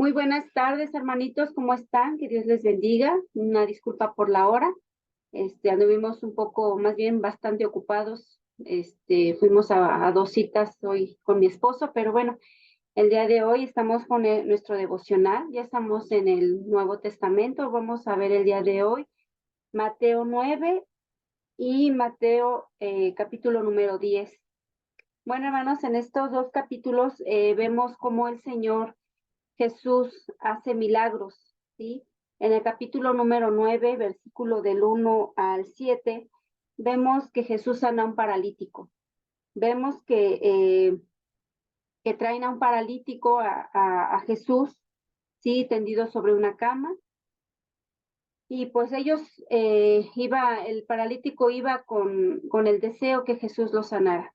Muy buenas tardes, hermanitos, ¿cómo están? Que Dios les bendiga. Una disculpa por la hora. Anduvimos un poco, más bien bastante ocupados. Fuimos a dos citas hoy con mi esposo, pero bueno, el día de hoy estamos con nuestro devocional. Ya estamos en el Nuevo Testamento. Vamos a ver el día de hoy Mateo 9 y Mateo capítulo número 10. Bueno, hermanos, en estos dos capítulos vemos cómo el Señor Jesús hace milagros, ¿sí? En el capítulo número 9, versículo del 1 al 7, vemos que Jesús sana a un paralítico. Vemos que traen a un paralítico a Jesús, ¿sí? Tendido sobre una cama. Y pues el paralítico iba con el deseo que Jesús lo sanara,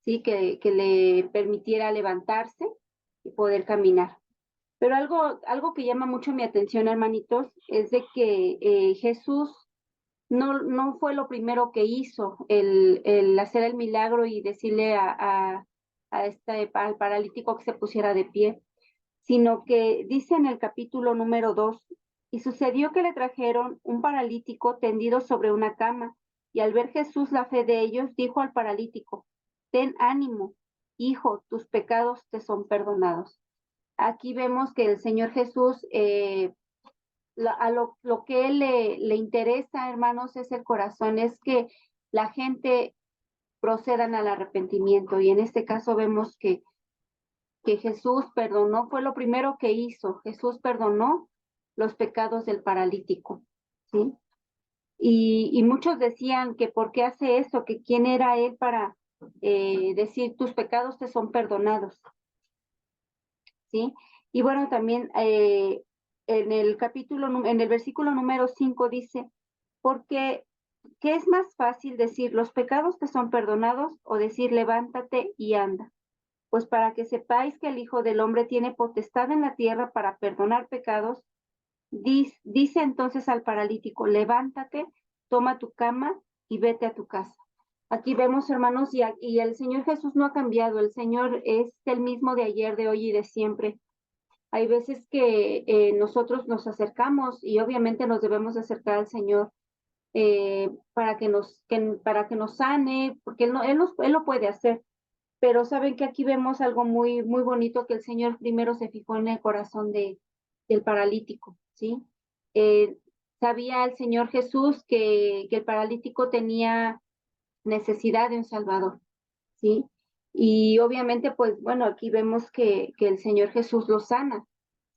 ¿sí? Que le permitiera levantarse y poder caminar. Pero algo que llama mucho mi atención, hermanitos, es de que Jesús no fue lo primero que hizo, el hacer el milagro y decirle al paralítico que se pusiera de pie, sino que dice en el capítulo número 2, y sucedió que le trajeron un paralítico tendido sobre una cama, y al ver Jesús la fe de ellos, dijo al paralítico: ten ánimo, hijo, tus pecados te son perdonados. Aquí vemos que el Señor Jesús, lo que Él le interesa, hermanos, es el corazón, es que la gente procedan al arrepentimiento. Y en este caso vemos que Jesús perdonó, fue lo primero que hizo. Jesús perdonó los pecados del paralítico, ¿sí? Y muchos decían que por qué hace eso, que quién era Él para decir tus pecados te son perdonados, ¿sí? Y bueno, también en el versículo número 5 dice, porque, ¿qué es más fácil decir los pecados te son perdonados o decir levántate y anda? Pues para que sepáis que el Hijo del Hombre tiene potestad en la tierra para perdonar pecados, dice entonces al paralítico, levántate, toma tu cama y vete a tu casa. Aquí vemos, hermanos, y el Señor Jesús no ha cambiado, el Señor es el mismo de ayer, de hoy y de siempre. Hay veces que nosotros nos acercamos y obviamente nos debemos acercar al Señor para que nos sane, porque Él lo puede hacer. Pero saben que aquí vemos algo muy, muy bonito, que el Señor primero se fijó en el corazón del paralítico, ¿sí? Eh, Sabía el Señor Jesús que el paralítico tenía necesidad de un Salvador, ¿sí? Y obviamente, pues bueno, aquí vemos que el Señor Jesús lo sana,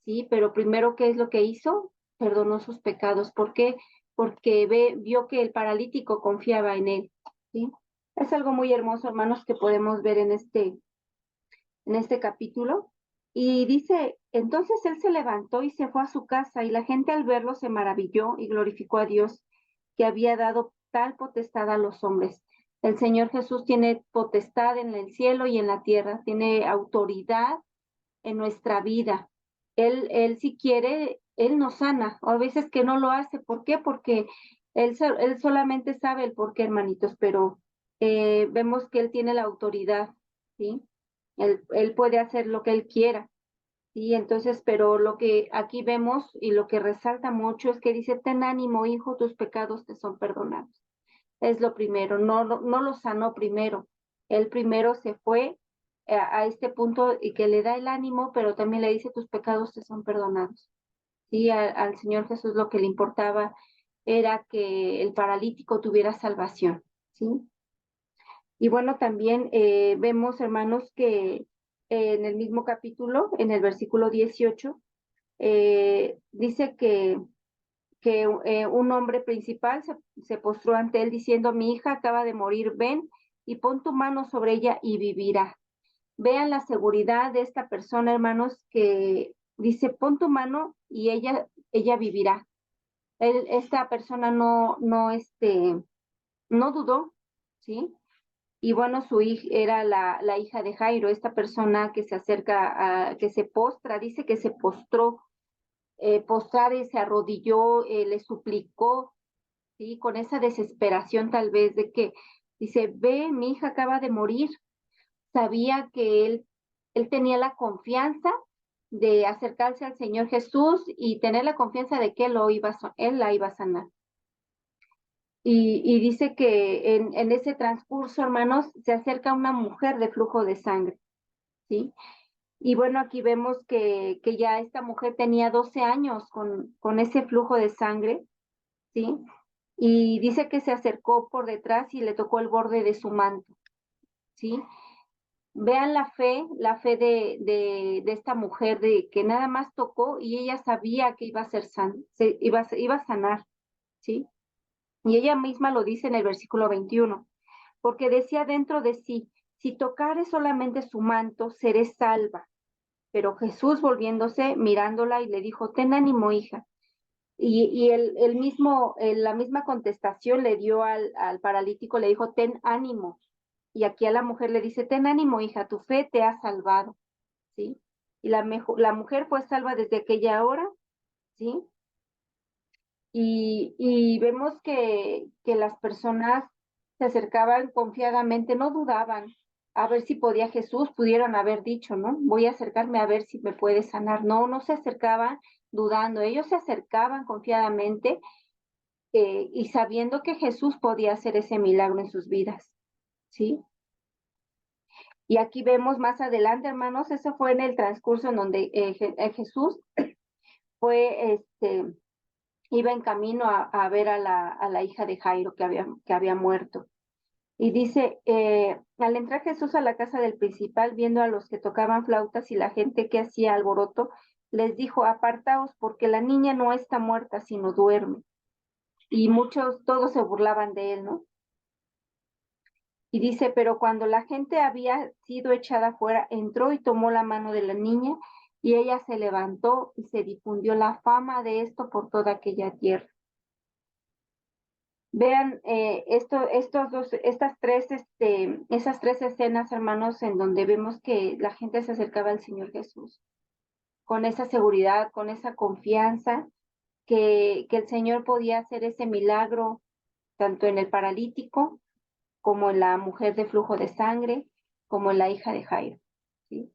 ¿sí? Pero primero, ¿qué es lo que hizo? Perdonó sus pecados. ¿Por qué? Porque vio que el paralítico confiaba en él, ¿sí? Es algo muy hermoso, hermanos, que podemos ver en este capítulo. Y dice, entonces él se levantó y se fue a su casa, y la gente al verlo se maravilló y glorificó a Dios, que había dado tal potestad a los hombres. El Señor Jesús tiene potestad en el cielo y en la tierra, tiene autoridad en nuestra vida. Él si quiere, Él nos sana, o a veces que no lo hace. ¿Por qué? Porque él solamente sabe el por qué, hermanitos, pero vemos que Él tiene la autoridad, ¿sí? Él puede hacer lo que Él quiera, ¿sí? Entonces, pero lo que aquí vemos y lo que resalta mucho es que dice, ten ánimo, hijo, tus pecados te son perdonados. Es lo primero, no lo sanó primero. Él primero se fue a este punto y que le da el ánimo, pero también le dice, tus pecados te son perdonados. Sí, al Señor Jesús lo que le importaba era que el paralítico tuviera salvación, ¿sí? Y bueno, también vemos, hermanos, que en el mismo capítulo, en el versículo 18, dice que un hombre principal se postró ante él diciendo, mi hija acaba de morir, ven y pon tu mano sobre ella y vivirá. Vean la seguridad de esta persona, hermanos, que dice, pon tu mano y ella vivirá. Esta persona no dudó, ¿sí? Y bueno, su hija era la hija de Jairo, esta persona que se acerca, que se postra, dice que se postró, postrar y se arrodilló, le suplicó, ¿sí? Con esa desesperación tal vez de que dice, ve, mi hija acaba de morir. Sabía que él tenía la confianza de acercarse al Señor Jesús y tener la confianza de que él la iba a sanar. Y dice que en ese transcurso, hermanos, se acerca una mujer de flujo de sangre, ¿sí? Y bueno, aquí vemos que ya esta mujer tenía 12 años con ese flujo de sangre, ¿sí? Y dice que se acercó por detrás y le tocó el borde de su manto, ¿sí? Vean la fe de esta mujer, de que nada más tocó y ella sabía que iba a ser iba a sanar, ¿sí? Y ella misma lo dice en el versículo 21, porque decía dentro de sí, si tocare solamente su manto, seré salva. Pero Jesús volviéndose, mirándola y le dijo, ten ánimo, hija. Y la misma contestación le dio al paralítico, le dijo, ten ánimo. Y aquí a la mujer le dice, ten ánimo, hija, tu fe te ha salvado, ¿sí? Y la mujer fue salva desde aquella hora, ¿sí? Y vemos que las personas se acercaban confiadamente, no dudaban a ver si podía Jesús, pudieron haber dicho, ¿no? Voy a acercarme a ver si me puede sanar. No, no se acercaban dudando, ellos se acercaban confiadamente y sabiendo que Jesús podía hacer ese milagro en sus vidas, ¿sí? Y aquí vemos más adelante, hermanos, eso fue en el transcurso en donde Jesús fue, iba en camino a ver a la hija de Jairo que había muerto. Y dice, al entrar Jesús a la casa del principal, viendo a los que tocaban flautas y la gente que hacía alboroto, les dijo, apartaos porque la niña no está muerta, sino duerme. Y todos se burlaban de él, ¿no? Y dice, pero cuando la gente había sido echada fuera, entró y tomó la mano de la niña, y ella se levantó y se difundió la fama de esto por toda aquella tierra. Vean esas tres escenas, hermanos, en donde vemos que la gente se acercaba al Señor Jesús con esa seguridad, con esa confianza, que el Señor podía hacer ese milagro tanto en el paralítico como en la mujer de flujo de sangre, como en la hija de Jairo, ¿sí?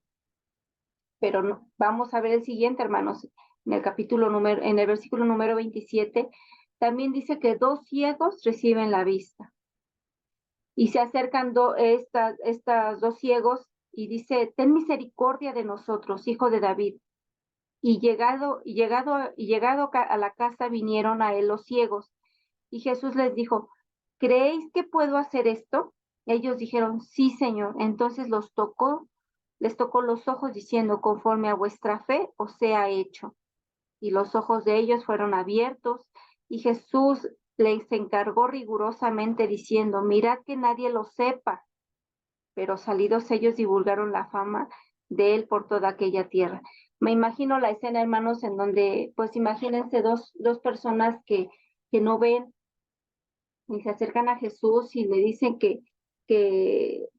Pero no, vamos a ver el siguiente, hermanos, en el versículo número 27, también dice que dos ciegos reciben la vista. Y se acercan estas dos ciegos y dice, ten misericordia de nosotros, hijo de David. Y llegado a la casa vinieron a él los ciegos. Y Jesús les dijo, ¿creéis que puedo hacer esto? Ellos dijeron, sí, Señor. Entonces les tocó los ojos diciendo, conforme a vuestra fe os sea hecho. Y los ojos de ellos fueron abiertos, y Jesús les encargó rigurosamente diciendo, mirad que nadie lo sepa. Pero salidos ellos divulgaron la fama de él por toda aquella tierra. Me imagino la escena, hermanos, en donde, pues imagínense dos personas que no ven y se acercan a Jesús y le dicen que, que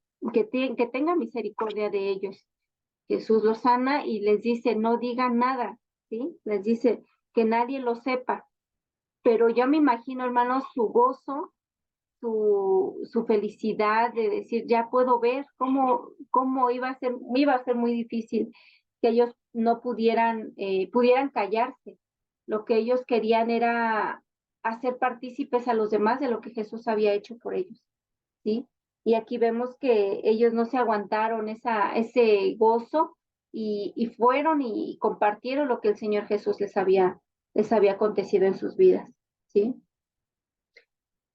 tenga misericordia de ellos. Jesús los sana y les dice, no digan nada, ¿sí? Les dice que nadie lo sepa. Pero yo me imagino, hermanos, su gozo, su felicidad de decir, ya puedo ver cómo iba a ser muy difícil que ellos no pudieran callarse. Lo que ellos querían era hacer partícipes a los demás de lo que Jesús había hecho por ellos, ¿sí? Y aquí vemos que ellos no se aguantaron ese gozo y fueron y compartieron lo que el Señor Jesús les había acontecido en sus vidas, ¿sí?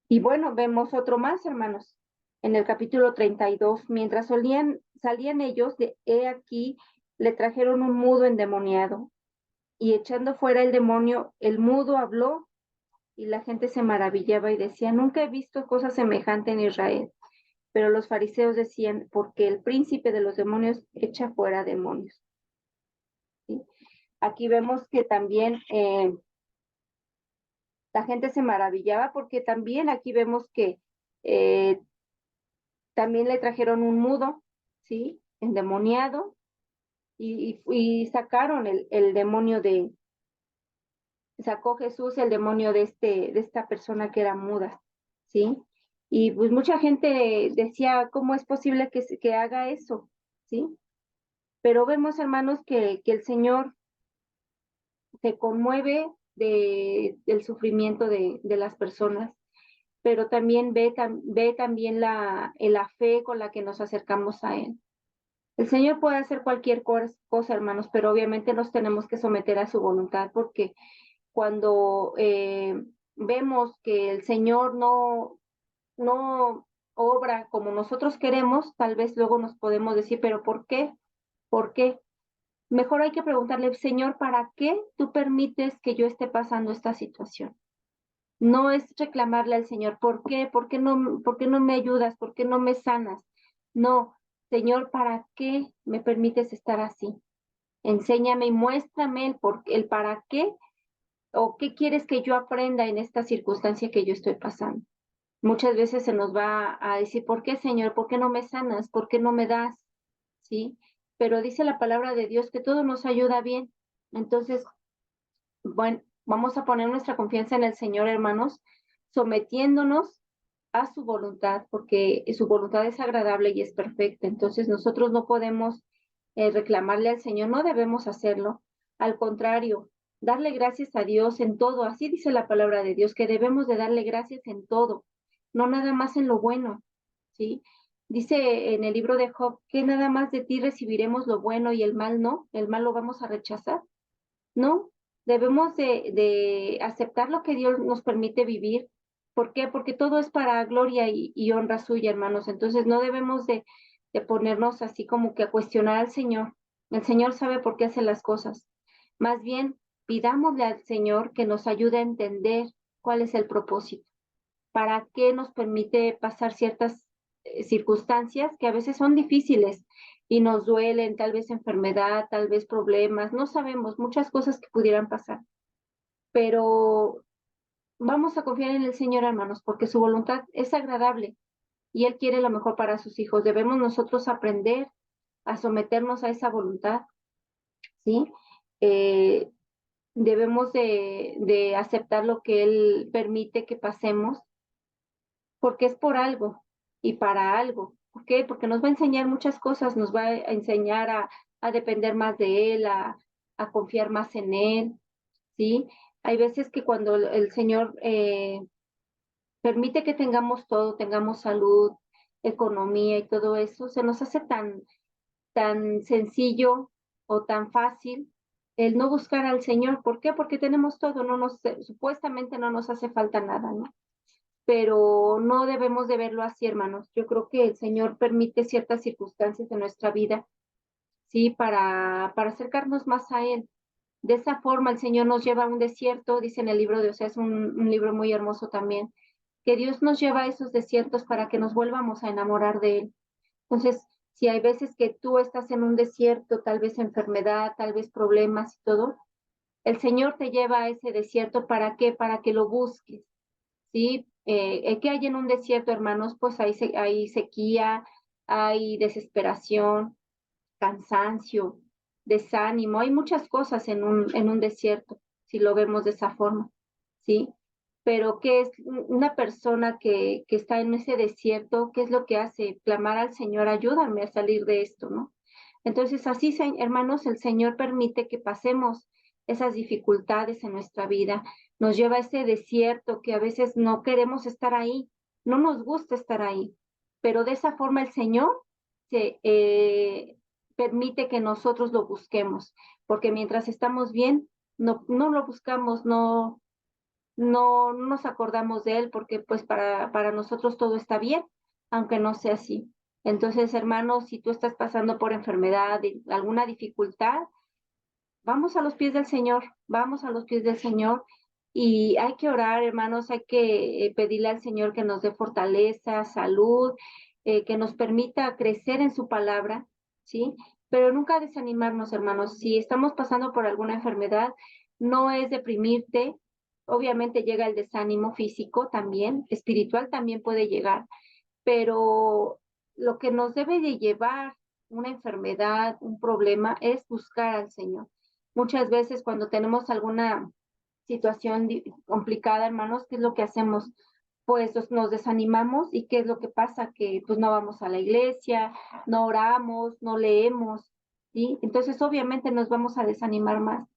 Y bueno, vemos otro más, hermanos. En el capítulo 32, mientras salían ellos, he aquí, le trajeron un mudo endemoniado. Y echando fuera el demonio, el mudo habló y la gente se maravillaba y decía, nunca he visto cosa semejante en Israel. Pero los fariseos decían, porque el príncipe de los demonios echa fuera demonios. ¿Sí? Aquí vemos que también la gente se maravillaba porque también aquí vemos que eh, también le trajeron un mudo, ¿sí? Endemoniado, y sacaron el demonio sacó Jesús el demonio de esta persona que era muda, ¿sí? Y pues mucha gente decía, ¿cómo es posible que haga eso? ¿Sí? Pero vemos, hermanos, que el Señor se conmueve del sufrimiento de las personas, pero también ve también la fe con la que nos acercamos a Él. El Señor puede hacer cualquier cosa, hermanos, pero obviamente nos tenemos que someter a su voluntad, porque cuando vemos que el Señor no obra como nosotros queremos, tal vez luego nos podemos decir, pero ¿por qué? ¿Por qué? Mejor hay que preguntarle, Señor, ¿para qué tú permites que yo esté pasando esta situación? No es reclamarle al Señor, ¿por qué? Por qué no me ayudas? ¿Por qué no me sanas? No, Señor, ¿para qué me permites estar así? Enséñame y muéstrame el para qué o qué quieres que yo aprenda en esta circunstancia que yo estoy pasando. Muchas veces se nos va a decir, ¿por qué, Señor? ¿Por qué no me sanas? ¿Por qué no me das? ¿Sí? Pero dice la palabra de Dios que todo nos ayuda bien. Entonces, bueno, vamos a poner nuestra confianza en el Señor, hermanos, sometiéndonos a su voluntad, porque su voluntad es agradable y es perfecta. Entonces, nosotros no podemos reclamarle al Señor, no debemos hacerlo. Al contrario, darle gracias a Dios en todo. Así dice la palabra de Dios, que debemos de darle gracias en todo, no nada más en lo bueno, ¿sí? Dice en el libro de Job que nada más de ti recibiremos lo bueno y el mal no, el mal lo vamos a rechazar. No, debemos de aceptar lo que Dios nos permite vivir. ¿Por qué? Porque todo es para gloria y honra suya, hermanos. Entonces no debemos de ponernos así como que a cuestionar al Señor. El Señor sabe por qué hace las cosas. Más bien, pidámosle al Señor que nos ayude a entender cuál es el propósito, para qué nos permite pasar ciertas circunstancias que a veces son difíciles y nos duelen, tal vez enfermedad, tal vez problemas, no sabemos, muchas cosas que pudieran pasar, pero vamos a confiar en el Señor, hermanos, porque su voluntad es agradable y Él quiere lo mejor para sus hijos. Debemos nosotros aprender a someternos a esa voluntad, ¿sí? Eh, debemos de aceptar lo que Él permite que pasemos porque es por algo y para algo. ¿Por qué? Porque nos va a enseñar muchas cosas, nos va a enseñar a depender más de Él, a confiar más en Él, ¿sí? Hay veces que cuando el Señor permite que tengamos todo, tengamos salud, economía y todo eso, se nos hace tan sencillo o tan fácil el no buscar al Señor. ¿Por qué? Porque tenemos todo, supuestamente no nos hace falta nada, ¿no? Pero no debemos de verlo así, hermanos. Yo creo que el Señor permite ciertas circunstancias en nuestra vida, ¿sí? Para acercarnos más a Él. De esa forma, el Señor nos lleva a un desierto, dice en el libro de Oseas, un libro muy hermoso también, que Dios nos lleva a esos desiertos para que nos volvamos a enamorar de Él. Entonces, si hay veces que tú estás en un desierto, tal vez enfermedad, tal vez problemas y todo, el Señor te lleva a ese desierto, ¿para qué? Para que lo busques, ¿sí? ¿Qué hay en un desierto, hermanos? Pues hay sequía, hay desesperación, cansancio, desánimo, hay muchas cosas en un desierto, si lo vemos de esa forma, ¿sí? Pero ¿qué es una persona que está en ese desierto? ¿Qué es lo que hace? Clamar al Señor, ayúdame a salir de esto, ¿no? Entonces, así, hermanos, el Señor permite que pasemos esas dificultades en nuestra vida, nos lleva a ese desierto que a veces no queremos estar ahí, no nos gusta estar ahí, pero de esa forma el Señor se permite que nosotros lo busquemos, porque mientras estamos bien, no lo buscamos, no nos acordamos de él, porque pues para nosotros todo está bien, aunque no sea así. Entonces, hermanos, si tú estás pasando por enfermedad, alguna dificultad, vamos a los pies del Señor, vamos a los pies del Señor y hay que orar, hermanos, hay que pedirle al Señor que nos dé fortaleza, salud, que nos permita crecer en su palabra, ¿sí? Pero nunca desanimarnos, hermanos. Si estamos pasando por alguna enfermedad, no es deprimirte. Obviamente llega el desánimo físico también, espiritual también puede llegar, pero lo que nos debe de llevar una enfermedad, un problema, es buscar al Señor. Muchas veces cuando tenemos alguna situación complicada, hermanos, ¿qué es lo que hacemos? Pues nos desanimamos y ¿qué es lo que pasa? Que pues no vamos a la iglesia, no oramos, no leemos ¿sí? Entonces, obviamente nos vamos a desanimar más,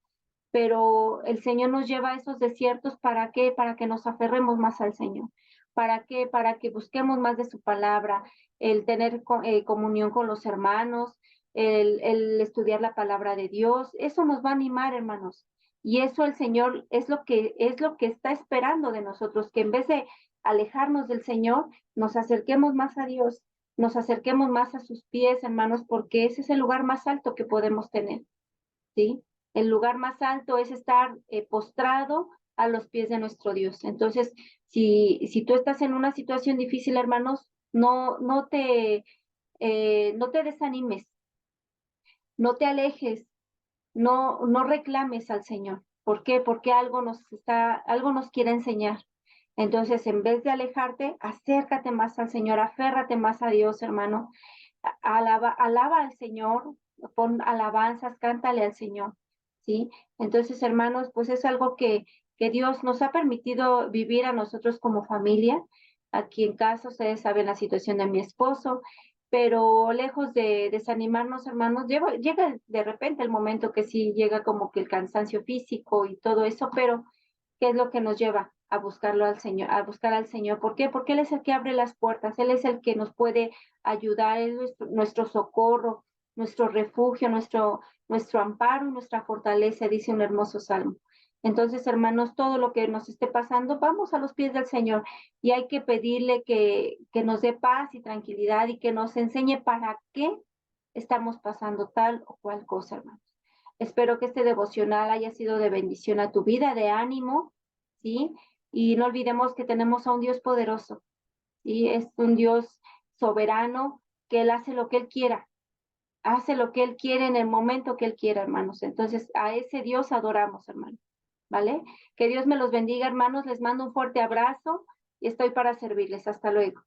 pero el Señor nos lleva a esos desiertos, ¿para qué? Para que nos aferremos más al Señor. ¿Para qué? Para que busquemos más de su palabra, el tener comunión con los hermanos, el estudiar la palabra de Dios. Eso nos va a animar, hermanos. Y eso el Señor es lo que está esperando de nosotros, que en vez de alejarnos del Señor, nos acerquemos más a Dios, nos acerquemos más a sus pies, hermanos, porque ese es el lugar más alto que podemos tener. ¿Sí? El lugar más alto es estar postrado a los pies de nuestro Dios. Entonces, si tú estás en una situación difícil, hermanos, no te desanimes, no te alejes, no reclames al Señor. ¿Por qué? Porque algo nos quiere enseñar. Entonces, en vez de alejarte, acércate más al Señor, aférrate más a Dios, hermano. Alaba al Señor, pon alabanzas, cántale al Señor, ¿sí? Entonces, hermanos, pues es algo que Dios nos ha permitido vivir a nosotros como familia. Aquí en casa, ustedes saben la situación de mi esposo, pero lejos de desanimarnos, hermanos, llega de repente el momento que sí llega como que el cansancio físico y todo eso, pero ¿qué es lo que nos lleva a buscarlo al Señor, a buscar al Señor? ¿Por qué? Porque Él es el que abre las puertas, Él es el que nos puede ayudar, Él es nuestro socorro, nuestro refugio, nuestro amparo, nuestra fortaleza, dice un hermoso salmo. Entonces, hermanos, todo lo que nos esté pasando, vamos a los pies del Señor y hay que pedirle que nos dé paz y tranquilidad y que nos enseñe para qué estamos pasando tal o cual cosa, hermanos. Espero que este devocional haya sido de bendición a tu vida, de ánimo, ¿sí? Y no olvidemos que tenemos a un Dios poderoso, ¿sí? Es un Dios soberano, que Él hace lo que Él quiere en el momento que Él quiera, hermanos. Entonces, a ese Dios adoramos, hermanos, ¿vale? Que Dios me los bendiga, hermanos. Les mando un fuerte abrazo y estoy para servirles. Hasta luego.